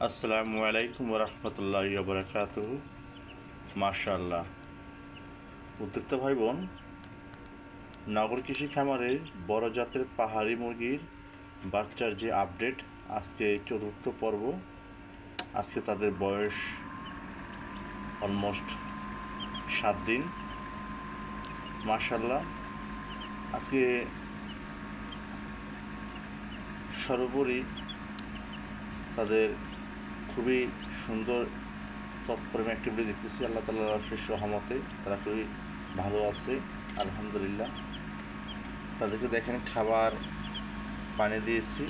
আসসালামু আলাইকুম রহমতুল্লাহি ওয়া বারাকাতুহু। মাশাআল্লাহ, উদ্যোক্তা ভাই বোন, নগর কৃষি খামারের বড় জাতের পাহাড়ি মুরগির বাচ্চার যে আপডেট, আজকে চতুর্থ পর্ব। আজকে তাদের বয়স অলমোস্ট 7 দিন। মাশাআল্লাহ, আজকে সর্বোপরি তাদের খুবই সুন্দর তৎপরমে অ্যাক্টিভিটি দেখতেছি। আল্লাহ তাআলার শেষ রহমতে তারা খুবই ভালো আছে, আলহামদুলিল্লাহ। তাদেরকে দেখেন খাবার পানি দিয়েছি।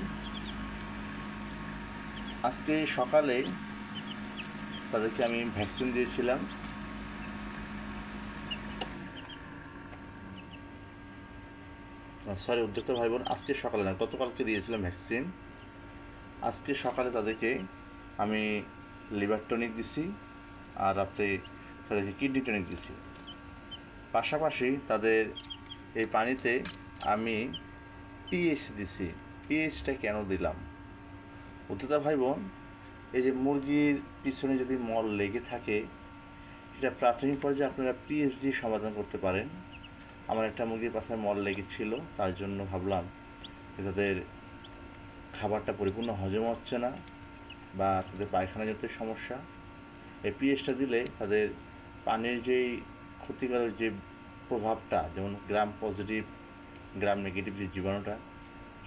আজকে সকালে তাদেরকে আমি ভ্যাকসিন দিয়েছিলাম। সরি উদ্যোক্তা ভাই বোন, আজকে সকালে না, গতকালকে দিয়েছিলাম ভ্যাকসিন। আজকে সকালে তাদেরকে আমি লিভার টনিক দিছি, আর রাতে তাদেরকে কিডনি টনিক দিছি। পাশাপাশি তাদের এই পানিতে আমি পিএইচ দিছি। পিএইচটা কেন দিলাম উদ্যোক্তা ভাই বোন? এই যে মুরগির পিছনে যদি মল লেগে থাকে, সেটা প্রাথমিক পর্যায়ে আপনারা পিএইচ দিয়ে সমাধান করতে পারেন। আমার একটা মুরগির পাশায় মল লেগেছিল, তার জন্য ভাবলাম যে তাদের খাবারটা পরিপূর্ণ হজম হচ্ছে না বা তাদের পায়খানা জাতীয় সমস্যা। এই পিএইচটা দিলে তাদের পানির যেই ক্ষতিকারক যে প্রভাবটা, যেমন গ্রাম পজিটিভ গ্রাম নেগেটিভ যে জীবাণুটা,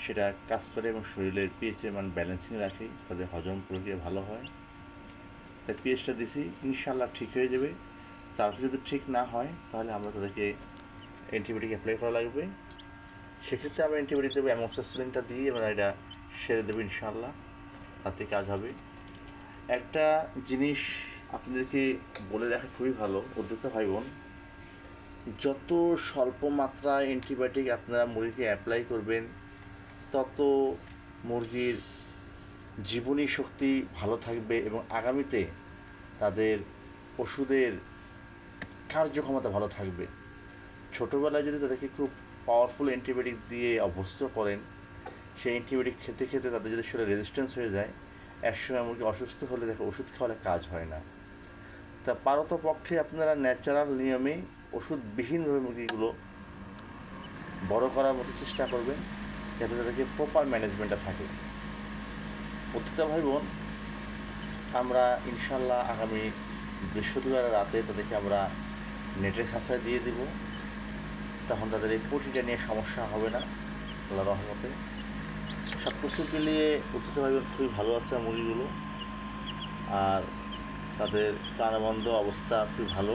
সেটা কাজ করে এবং শরীরের পিএইচের মান ব্যালেন্সিং রাখে, তাদের হজম প্রক্রিয়া ভালো হয়। তাই পিএইচটা দিছি, ইনশাল্লাহ ঠিক হয়ে যাবে। তারপর যদি ঠিক না হয়, তাহলে আমরা তাদেরকে অ্যান্টিবায়োটিক অ্যাপ্লাই করা লাগবে। সেক্ষেত্রে আমরা অ্যান্টিবায়োটিক দেবো, অ্যামোক্সিসিলিনটা দিয়ে এবং এটা সেরে দেবো ইনশাল্লাহ, তাতে কাজ হবে। একটা জিনিস আপনাদেরকে বলে রাখা খুবই ভালো উদ্যোক্তা ভাই বোন, যত স্বল্প মাত্রায় অ্যান্টিবায়োটিক আপনারা মুরগিকে অ্যাপ্লাই করবেন, তত মুরগির জীবনী শক্তি ভালো থাকবে এবং আগামীতে তাদের ওষুধের কার্যক্ষমতা ভালো থাকবে। ছোটোবেলায় যদি তাদেরকে খুব পাওয়ারফুল অ্যান্টিবায়োটিক দিয়ে অভ্যস্ত করেন, সেই অ্যান্টিবায়োটিক খেতে খেতে তাদের যদি শরীরে রেজিস্ট্যান্স হয়ে যায়, একসময় মুরগি অসুস্থ হলে দেখো ওষুধ খাওয়ালে কাজ হয় না। তা পারতপক্ষে আপনারা ন্যাচারাল নিয়মে ওষুধবিহীনভাবে মুরগিগুলো বড় করার মতো চেষ্টা করবেন, যাতে তাদেরকে প্রপার ম্যানেজমেন্টটা থাকে। উদ্যোক্তা ভাই বোন, আমরা ইনশাল্লাহ আগামী বৃহস্পতিবার রাতে তাদেরকে আমরা নেটের খাঁচায় দিয়ে দিব। তখন তাদের এই পটিটা নিয়ে সমস্যা হবে না, আল্লাহ রহমতে। সব কিছু মিলিয়ে উদ্যোক্তা ভাই বোন খুবই ভালো আছে মুরগিগুলো, আর তাদের প্রাণবন্ধ অবস্থা খুবই ভালো।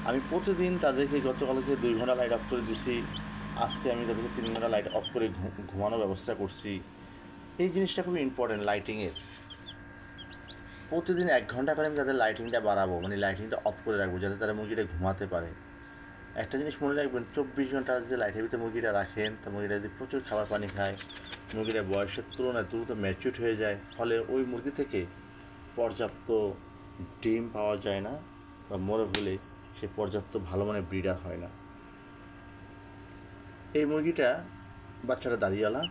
আমি প্রতিদিন তাদেরকে গতকালকে 2 ঘন্টা লাইট অফ করে দিছি, আজকে আমি তাদেরকে 3 ঘন্টা লাইট অফ করে ঘুমানোর ব্যবস্থা করছি। এই জিনিসটা খুবই ইম্পর্টেন্ট লাইটিংয়ের। প্রতিদিন 1 ঘন্টা করে আমি তাদের লাইটিংটা বাড়াবো, মানে লাইটিংটা অফ করে রাখবো, যাতে তারা মুরগিটা ঘুমাতে পারে। একটা জিনিস মনে রাখবেন, 24 ঘন্টা যদি লাইটের ভিতরে মুরগিটা রাখেন, তা মুরগিটা যদি প্রচুর খাবার পানি খায়, মুরগিটা বয়সের তুলনায় দ্রুত ম্যাচিউর হয়ে যায়, ফলে ওই মুরগি থেকে পর্যাপ্ত ডিম পাওয়া যায় না, বা মরে হলে সে পর্যাপ্ত ভালো মানের ব্রিডার হয় না। এই মুরগিটা বাচ্চাটা দাঁড়িয়ালা,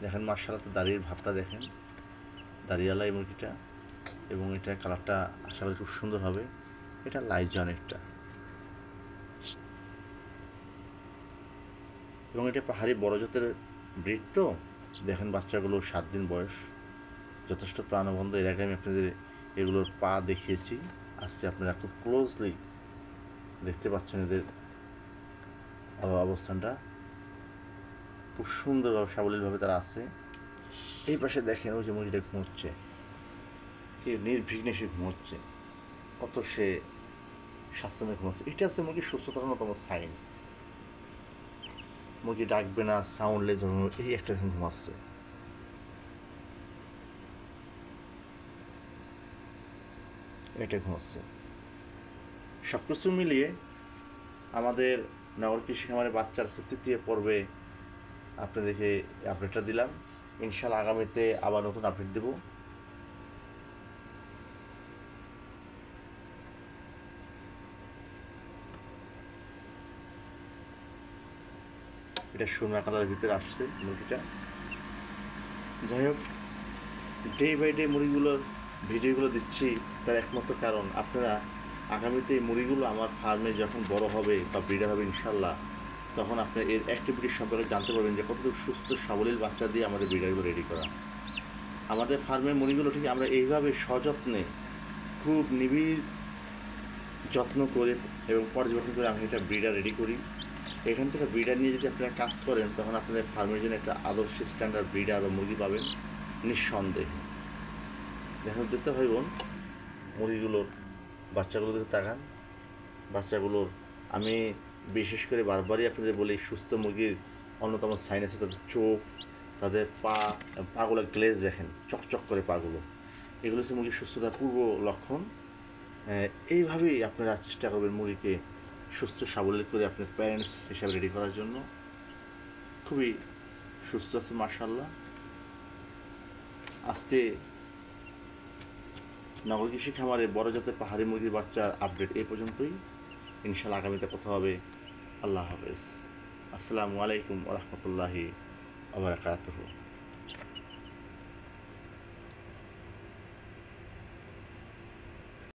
দেখেন মাশাআল্লাহ, তো দাঁড়িয়ে ভাবটা দেখেন, দাঁড়িয়ালা এই মুরগিটা, এবং এটা কালারটা আশা করি খুব সুন্দর হবে। এটা লাইজন একটা, এবং এটা পাহাড়ি বড় জাতের ব্রিড। তো দেখেন বাচ্চাগুলো 7 দিন বয়স, যথেষ্ট প্রাণবন্ত। এর আগে আমি আপনাদের এগুলোর পা দেখিয়েছি, আজকে আপনারা খুব ক্লোজলি দেখতে পাচ্ছেন এদের অবস্থানটা। খুব সুন্দরভাবে সাবলীলভাবে তারা আছে। এই পাশে দেখেন ওই যে মুরগিটা ঘুমোচ্ছে, কি নির্বিঘ্নে সে ঘুমোচ্ছে, কত সে স্বাস্থ্যময় ঘুমোচ্ছে। এটা হচ্ছে মুরগির সুস্থতার অন্যতম সাইন। মুরগি ডাকবে না, সাউন্ডলেস ধরুন, এই একটা দেখুন ঘুমাচ্ছে। এটা ঘুমাচ্ছে। সব কিছু মিলিয়ে আমাদের নগর কৃষি খামারের বাচ্চার আছে 3য় পর্বে আপনাদেরকে আপডেটটা দিলাম। ইনশাল্লাহ আগামীতে আবার নতুন আপডেট দেব। এটা সোনা কালারের ভিতরে আসছে মুরগিটা। যাই হোক, ডে বাই ডে মুরগিগুলোর ভিডিওগুলো দিচ্ছি তার একমাত্র কারণ আপনারা আগামীতে এই মুরগিগুলো আমার ফার্মে যখন বড় হবে বা ব্রিডার হবে ইনশাল্লাহ, তখন আপনি এর অ্যাক্টিভিটির সম্পর্কে জানতে পারবেন যে কতটুকু সুস্থ সাবলীল বাচ্চা দিয়ে আমাদের ব্রিডারগুলো রেডি করা। আমাদের ফার্মের মুরগিগুলো ঠিক আমরা এইভাবে সযত্নে খুব নিবিড় যত্ন করে এবং পর্যবেক্ষণ করে আমি একটা ব্রিডার রেডি করি। এখান থেকে ব্রিডার নিয়ে যদি আপনারা কাজ করেন তখন আপনাদের ফার্মের জন্য একটা আদর্শ স্ট্যান্ডার্ড ব্রিডার বা মুরগি পাবেন নিঃসন্দেহে। দেখতে ভাই বোন, মুরগিগুলোর বাচ্চাগুলো দিকে তাকান। বাচ্চাগুলোর আমি বিশেষ করে বারবারই আপনাদের বলি, সুস্থ মুরগির অন্যতম সাইন আছে তাদের চোখ, তাদের পাগুলো গ্লেজ দেখেন, চকচক করে পাগুলো, এগুলো হচ্ছে মুরগির সুস্থতার পূর্ব লক্ষণ। এইভাবেই আপনারা চেষ্টা করবেন মুরগিকে সুস্থ সাবলীল করে আপনার প্যারেন্টস হিসাবে রেডি করার জন্য। খুবই সুস্থ আছে মাশাআল্লাহ। আজকে নগর কৃষি খামারে বড় জাতের পাহাড়ি মুরগির বাচ্চার আপডেট এই পর্যন্তই। ইনশাআল্লাহ আগামীতে কথা হবে। আল্লাহ হাফেজ। আসসালামু আলাইকুম ওয়া রাহমাতুল্লাহি ওয়া বারাকাতুহু।